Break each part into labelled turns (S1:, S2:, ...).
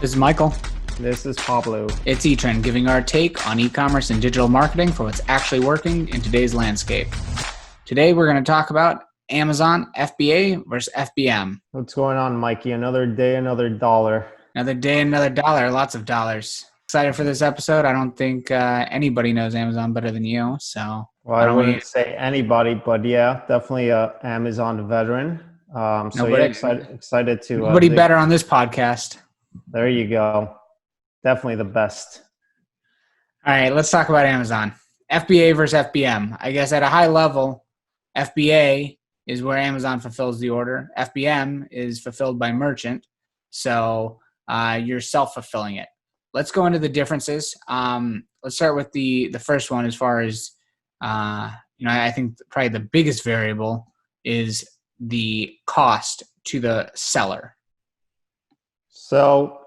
S1: This is Michael.
S2: This is Pablo.
S1: It's eTrend, giving our take on e-commerce and digital marketing for what's actually working in today's landscape. Today, we're going to talk about Amazon FBA versus FBM.
S2: What's going on, Mikey? Another day, another dollar.
S1: Another day, another dollar. Lots of dollars. Excited for this episode. I don't think anybody knows Amazon better than you. So,
S2: well, I wouldn't say anybody, but yeah, definitely a Amazon veteran. Excited to.
S1: Nobody better on this podcast.
S2: There you go. Definitely the best.
S1: All right, let's talk about Amazon. FBA versus FBM. I guess at a high level, FBA is where Amazon fulfills the order. FBM is fulfilled by merchant. So you're self-fulfilling it. Let's go into the differences. Let's start with the first one as far as, I think probably the biggest variable is the cost to the seller.
S2: So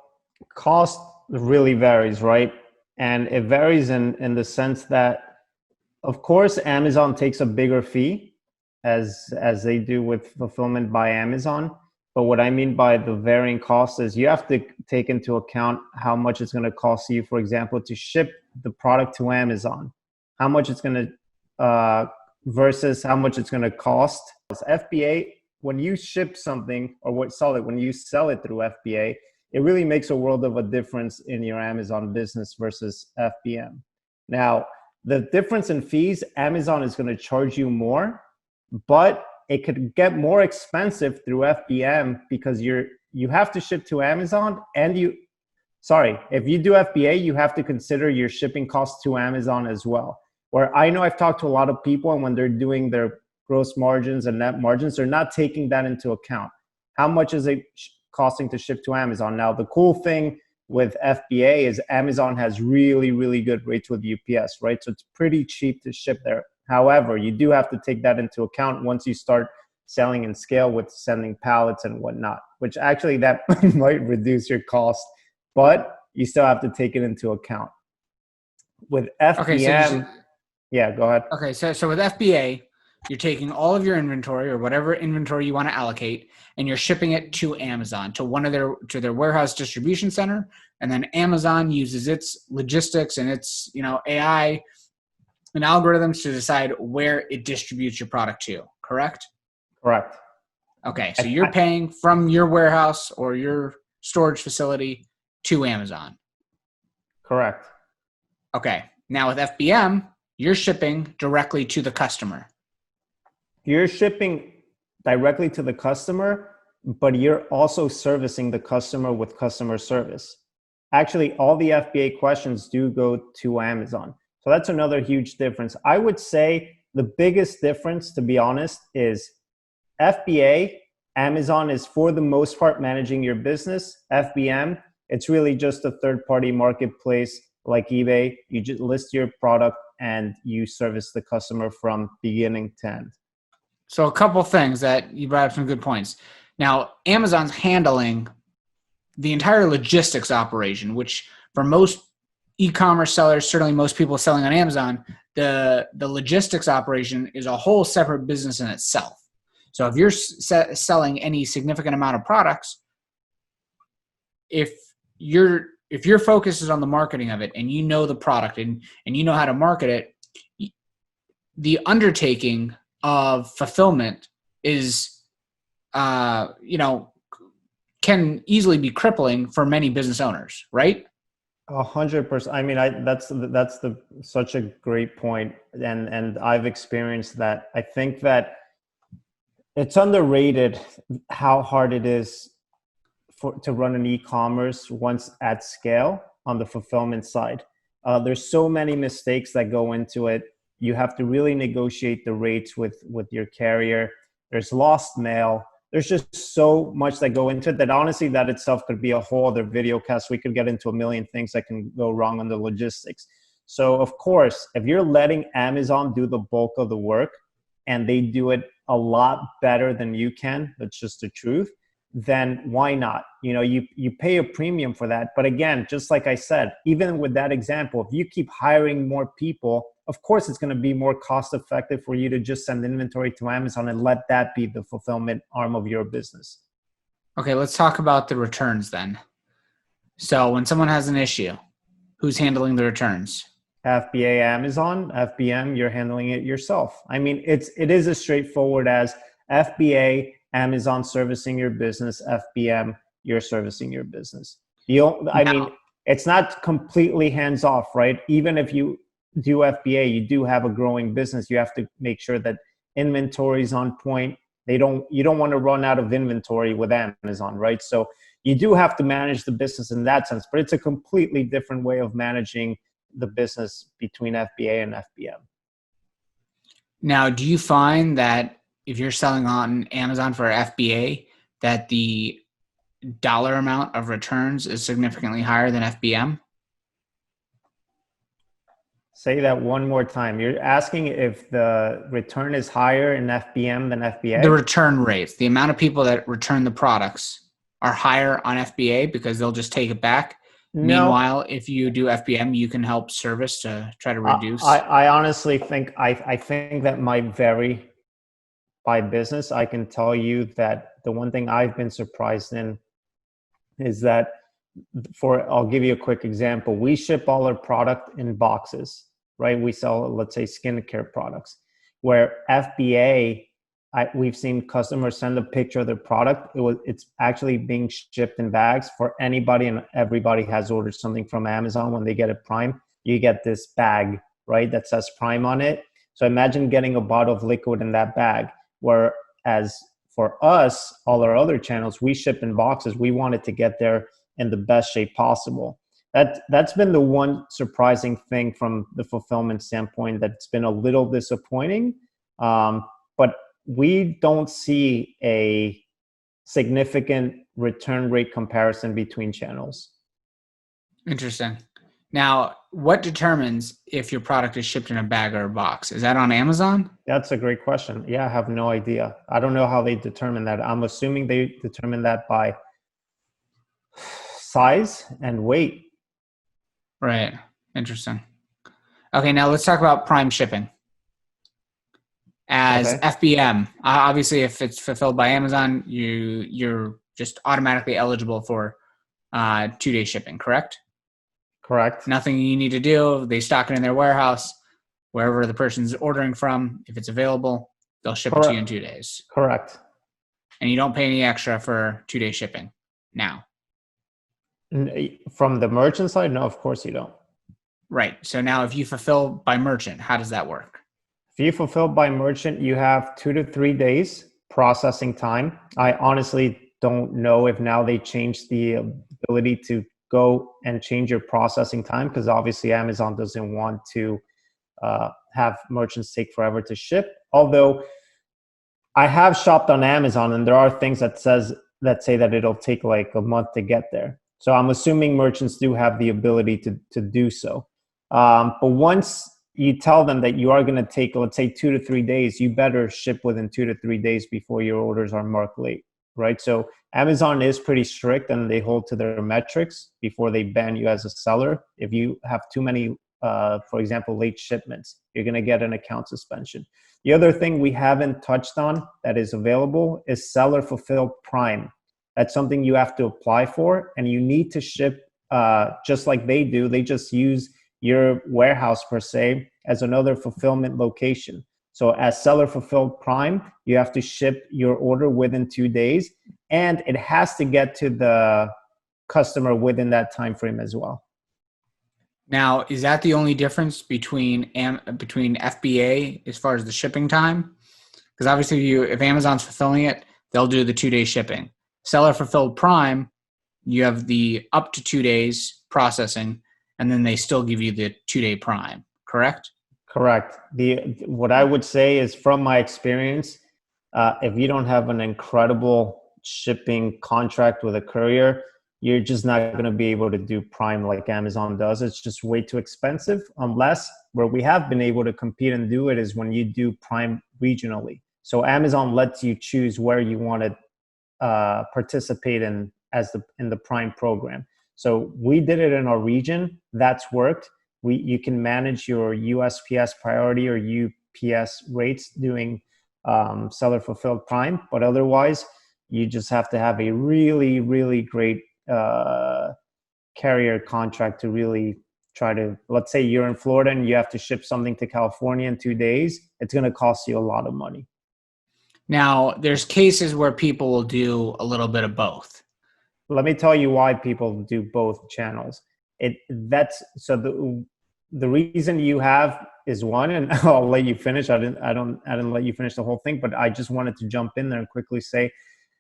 S2: cost really varies, right? And it varies in the sense that, of course, Amazon takes a bigger fee as they do with fulfillment by Amazon. But what I mean by the varying costs is you have to take into account how much it's going to cost you, for example, to ship the product to Amazon, how much it's going to versus how much it's going to cost. As FBA, when you ship something or when you sell it through FBA, it really makes a world of a difference in your Amazon business versus FBM. Now, the difference in fees, Amazon is going to charge you more, but it could get more expensive through FBM because you have to ship to Amazon and if you do FBA, you have to consider your shipping costs to Amazon as well. Where I know I've talked to a lot of people, and when they're doing their gross margins and net margins, they're not taking that into account. How much is it costing to ship to Amazon? Now, the cool thing with FBA is Amazon has really, really good rates with UPS, right? So it's pretty cheap to ship there. However, you do have to take that into account once you start selling in scale with sending pallets and whatnot, which actually that might reduce your cost, but you still have to take it into account. With FBM, yeah, go ahead.
S1: Okay, so with FBA, you're taking all of your inventory or whatever inventory you want to allocate, and you're shipping it to Amazon, to their warehouse distribution center, and then Amazon uses its logistics and its AI and algorithms to decide where it distributes your product to. Correct?
S2: Correct.
S1: Okay, so you're paying from your warehouse or your storage facility to Amazon.
S2: Correct.
S1: Okay, now with FBM, you're shipping directly to the customer.
S2: You're shipping directly to the customer, but you're also servicing the customer with customer service. Actually, all the FBA questions do go to Amazon. So that's another huge difference. I would say the biggest difference, to be honest, is FBA, Amazon is for the most part managing your business. FBM, it's really just a third-party marketplace like eBay. You just list your product and you service the customer from beginning to end.
S1: So a couple things that you brought up some good points. Now, Amazon's handling the entire logistics operation, which for most e-commerce sellers, certainly most people selling on Amazon, the logistics operation is a whole separate business in itself. So if you're selling any significant amount of products, if your focus is on the marketing of it and you know the product and you know how to market it, the undertaking of fulfillment is, can easily be crippling for many business owners, right?
S2: 100%. I mean, that's such a great point, and I've experienced that. I think that it's underrated how hard it is to run an e-commerce once at scale on the fulfillment side. There's so many mistakes that go into it. You have to really negotiate the rates with your carrier. There's lost mail. There's just so much that go into it that honestly, that itself could be a whole other video cast. We could get into a million things that can go wrong on the logistics. So of course, if you're letting Amazon do the bulk of the work and they do it a lot better than you can, that's just the truth, then why not? You pay a premium for that. But again, just like I said, even with that example, if you keep hiring more people, of course, it's going to be more cost effective for you to just send inventory to Amazon and let that be the fulfillment arm of your business.
S1: Okay, let's talk about the returns then. So when someone has an issue, who's handling the returns?
S2: FBA Amazon, FBM, you're handling it yourself. I mean, it is as straightforward as FBA Amazon servicing your business, FBM you're servicing your business. I mean,
S1: Now,
S2: it's not completely hands off, right? Even if you do FBA, you do have a growing business. You have to make sure that inventory is on point. You don't want to run out of inventory with Amazon, right? So you do have to manage the business in that sense, but it's a completely different way of managing the business between FBA and FBM.
S1: now, do you find that if you're selling on Amazon for FBA, that the dollar amount of returns is significantly higher than FBM?
S2: Say that one more time. You're asking if the return is higher in FBM than
S1: The
S2: FBA?
S1: return rates, the amount of people that return the products are higher on FBA because they'll just take it back.
S2: No,
S1: Meanwhile, if you do FBM, you can help service to try to
S2: I,
S1: reduce.
S2: I honestly think I think that might vary by business. I can tell you that the one thing I've been surprised in is that I'll give you a quick example. We ship all our product in boxes, right? We sell, let's say, skincare products, where FBA, we've seen customers send a picture of their product. It's actually being shipped in bags for anybody, and everybody has ordered something from Amazon. When they get a Prime, you get this bag, right, that says Prime on it. So imagine getting a bottle of liquid in that bag, whereas for us, all our other channels, we ship in boxes. We want it to get there in the best shape possible. That's been the one surprising thing from the fulfillment standpoint that's been a little disappointing. But we don't see a significant return rate comparison between channels.
S1: Interesting. Now, what determines if your product is shipped in a bag or a box? Is that on Amazon?
S2: That's a great question. Yeah, I have no idea. I don't know how they determine that. I'm assuming they determine that by size and weight.
S1: Right. Interesting. Okay, now let's talk about Prime shipping. As
S2: Okay,
S1: FBM, obviously, if it's fulfilled by Amazon, you're just automatically eligible for 2-day shipping. Correct?
S2: correct.
S1: Nothing you need to do. They stock it in their warehouse, wherever the person's ordering from. If it's available, they'll ship it to you in
S2: Correct.
S1: 2 days,
S2: Correct.
S1: and you don't pay any extra for 2-day shipping. Now,
S2: From the merchant side, no, of course you don't.
S1: right. So now, if you fulfill by merchant, how does that work?
S2: If you fulfill by merchant, you have 2 to 3 days processing time. I honestly don't know if now they changed the ability to go and change your processing time, because obviously Amazon doesn't want to have merchants take forever to ship. Although I have shopped on Amazon, and there are things that say that it'll take like a month to get there. So I'm assuming merchants do have the ability to do so. But once you tell them that you are going to take, let's say, 2 to 3 days, you better ship within 2 to 3 days before your orders are marked late, right? So Amazon is pretty strict, and they hold to their metrics before they ban you as a seller. If you have too many, for example, late shipments, you're going to get an account suspension. The other thing we haven't touched on that is available is seller fulfilled Prime. That's something you have to apply for, and you need to ship just like they do. They just use your warehouse per se as another fulfillment location. So as seller fulfilled Prime, you have to ship your order within 2 days, and it has to get to the customer within that time frame as well.
S1: Now, is that the only difference between FBA as far as the shipping time? Because obviously, if Amazon's fulfilling it, they'll do the 2-day shipping. Seller fulfilled Prime, you have the up to 2 days processing, and then they still give you the 2-day Prime. Correct?
S2: Correct. What I would say is, from my experience, if you don't have an incredible shipping contract with a courier, you're just not going to be able to do Prime like Amazon does. It's just way too expensive. Unless where we have been able to compete and do it is when you do Prime regionally. So Amazon lets you choose where you want to participate in in the Prime program. So we did it in our region. That's worked. You can manage your USPS priority or UPS rates doing seller fulfilled Prime, but otherwise you just have to have a really, really great carrier contract to really try to, let's say you're in Florida and you have to ship something to California in 2 days, it's going to cost you a lot of money.
S1: Now, there's cases where people will do a little bit of both.
S2: Let me tell you why people do both channels. The reason you have is one, and I'll let you finish. I didn't let you finish the whole thing, but I just wanted to jump in there and quickly say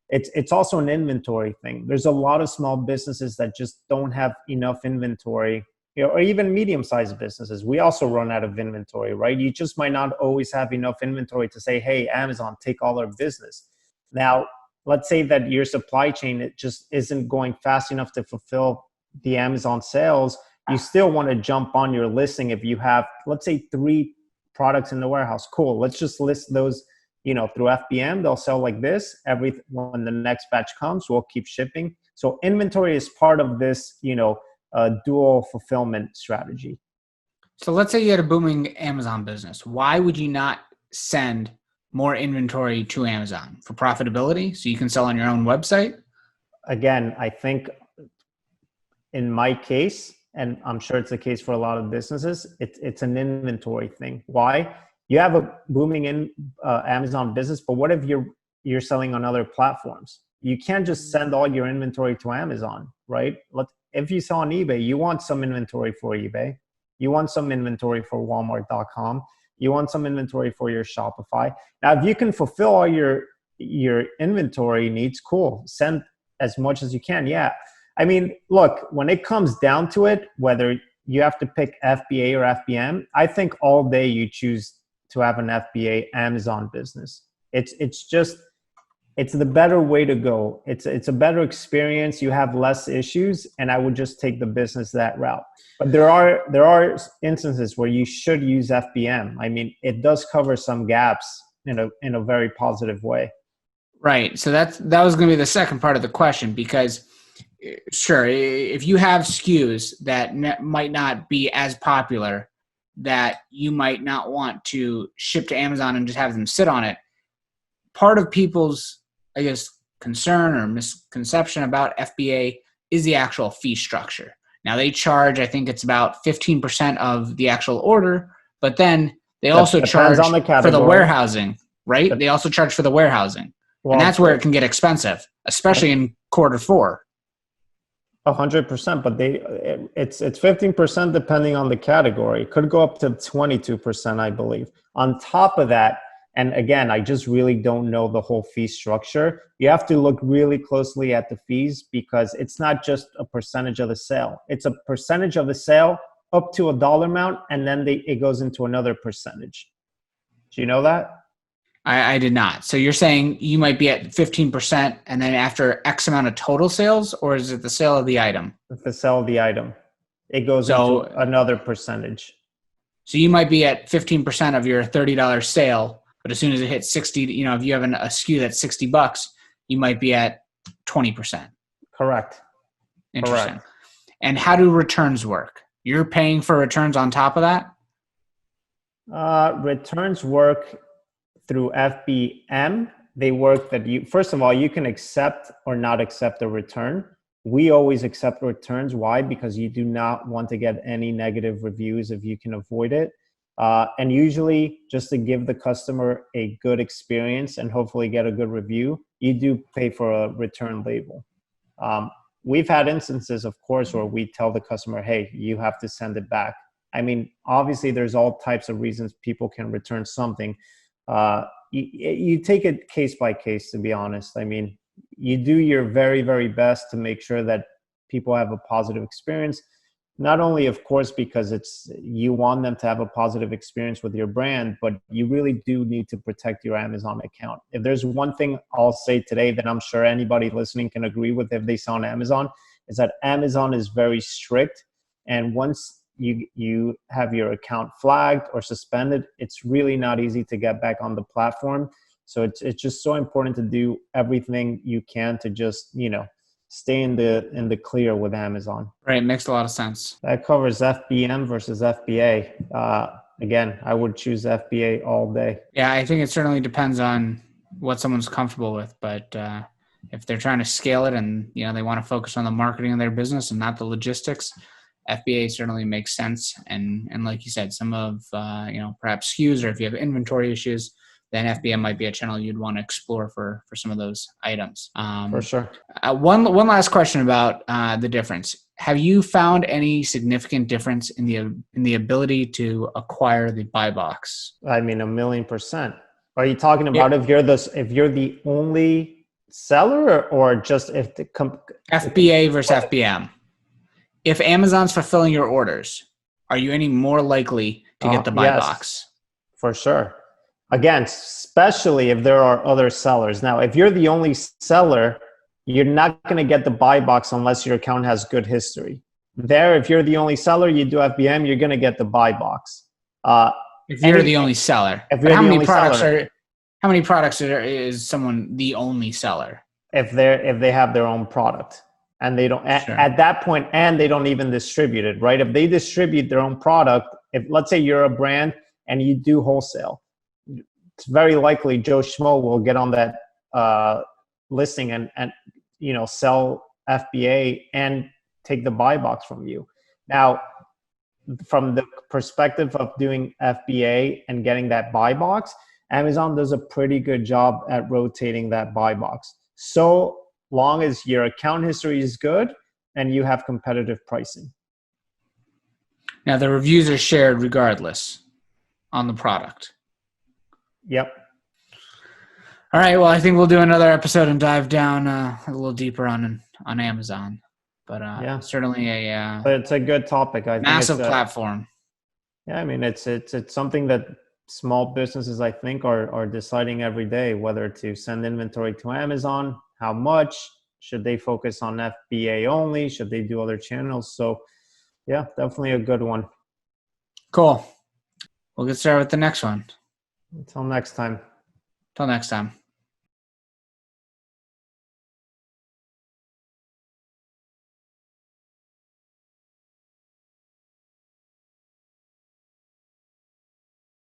S2: it's also an inventory thing. There's a lot of small businesses that just don't have enough inventory, or even medium-sized businesses. We also run out of inventory, right? You just might not always have enough inventory to say, hey, Amazon, take all our business. Now, let's say that your supply chain, it just isn't going fast enough to fulfill the Amazon sales. You still want to jump on your listing. If you have, let's say, 3 products in the warehouse, cool. Let's just list those, through FBM. They'll sell like this. When the next batch comes, we'll keep shipping. So inventory is part of this, dual fulfillment strategy.
S1: So let's say you had a booming Amazon business. Why would you not send more inventory to Amazon? For profitability, so you can sell on your own website?
S2: Again, I think in my case, and I'm sure it's the case for a lot of businesses, it's an inventory thing. Why? You have a booming Amazon business, but what if you're selling on other platforms? You can't just send all your inventory to Amazon, right? If you sell on eBay, you want some inventory for eBay. You want some inventory for Walmart.com. You want some inventory for your Shopify. Now, if you can fulfill all your inventory needs, cool. Send as much as you can. Yeah. I mean, look, when it comes down to it, whether you have to pick FBA or FBM, I think all day you choose to have an FBA Amazon business. It's the better way to go. It's a better experience. You have less issues, and I would just take the business that route. But there are instances where you should use FBM. I mean, it does cover some gaps in a very positive way.
S1: Right. So that was going to be the second part of the question, because sure, if you have SKUs that might not be as popular, that you might not want to ship to Amazon and just have them sit on it, part of people's, I guess, concern or misconception about FBA is the actual fee structure. Now, they charge, I think it's about 15% of the actual order, but then they also charge for the warehousing, right? They also charge for the warehousing. Well, and that's where it can get expensive, especially in Q4.
S2: 100%, but it's 15% depending on the category. It could go up to 22%, I believe. On top of that, and again, I just really don't know the whole fee structure. You have to look really closely at the fees, because it's not just a percentage of the sale. It's a percentage of the sale up to a dollar amount, and then it goes into another percentage. Do you know that?
S1: I did not. So you're saying you might be at 15%, and then after X amount of total sales, or is it the sale of the item?
S2: The sale of the item. It goes into another percentage.
S1: So you might be at 15% of your $30 sale, but as soon as it hits 60, if you have a SKU that's $60, you might be at 20%.
S2: Correct.
S1: Interesting.
S2: Correct.
S1: And how do returns work? You're paying for returns on top of that?
S2: Returns work through FBM. They work that first of all, you can accept or not accept a return. We always accept returns. Why? Because you do not want to get any negative reviews if you can avoid it. And usually, just to give the customer a good experience and hopefully get a good review, you do pay for a return label. We've had instances, of course, where we tell the customer, hey, you have to send it back. I mean, obviously, there's all types of reasons people can return something. You take it case by case, to be honest. I mean, you do your very, very best to make sure that people have a positive experience. Not only, of course, because you want them to have a positive experience with your brand, but you really do need to protect your Amazon account. If there's one thing I'll say today that I'm sure anybody listening can agree with if they sell on Amazon, is that Amazon is very strict. And once you have your account flagged or suspended, it's really not easy to get back on the platform. So it's just so important to do everything you can to just, stay in the clear with Amazon.
S1: Right. Makes a lot of sense.
S2: That covers FBM versus FBA. Again, I would choose FBA all day.
S1: Yeah, I think it certainly depends on what someone's comfortable with, but if they're trying to scale it and they want to focus on the marketing of their business and not the logistics, FBA certainly makes sense. And like you said, some of perhaps SKUs, or if you have inventory issues, then FBM might be a channel you'd want to explore for some of those items.
S2: For sure.
S1: One last question about the difference. Have you found any significant difference in the ability to acquire the buy box?
S2: I mean, 1,000,000%. Are you talking about if you're the only seller, or just if the
S1: FBA versus FBM? If Amazon's fulfilling your orders, are you any more likely to get the buy box?
S2: For sure. Again, especially if there are other sellers. Now, if you're the only seller, you're not going to get the buy box unless your account has good history. If you're the only seller, you do FBM, you're going to get the buy box.
S1: If you're the only seller. How many products is someone the only seller?
S2: If they have their own product and they don't at that point, and they don't even distribute it, right? If they distribute their own product, if let's say you're a brand and you do wholesale, it's very likely Joe Schmo will get on that listing and sell FBA and take the buy box from you. Now, from the perspective of doing FBA and getting that buy box, Amazon does a pretty good job at rotating that buy box, so long as your account history is good and you have competitive pricing.
S1: Now, the reviews are shared regardless on the product.
S2: Yep.
S1: All right. Well, I think we'll do another episode and dive down a little deeper on Amazon. But certainly
S2: it's a good topic. I
S1: massive
S2: think
S1: platform.
S2: Yeah, I mean it's something that small businesses, I think, are deciding every day whether to send inventory to Amazon, how much, should they focus on FBA only, should they do other channels. So yeah, definitely a good one.
S1: Cool. We'll get started with the next one.
S2: Until next time.
S1: Till next time.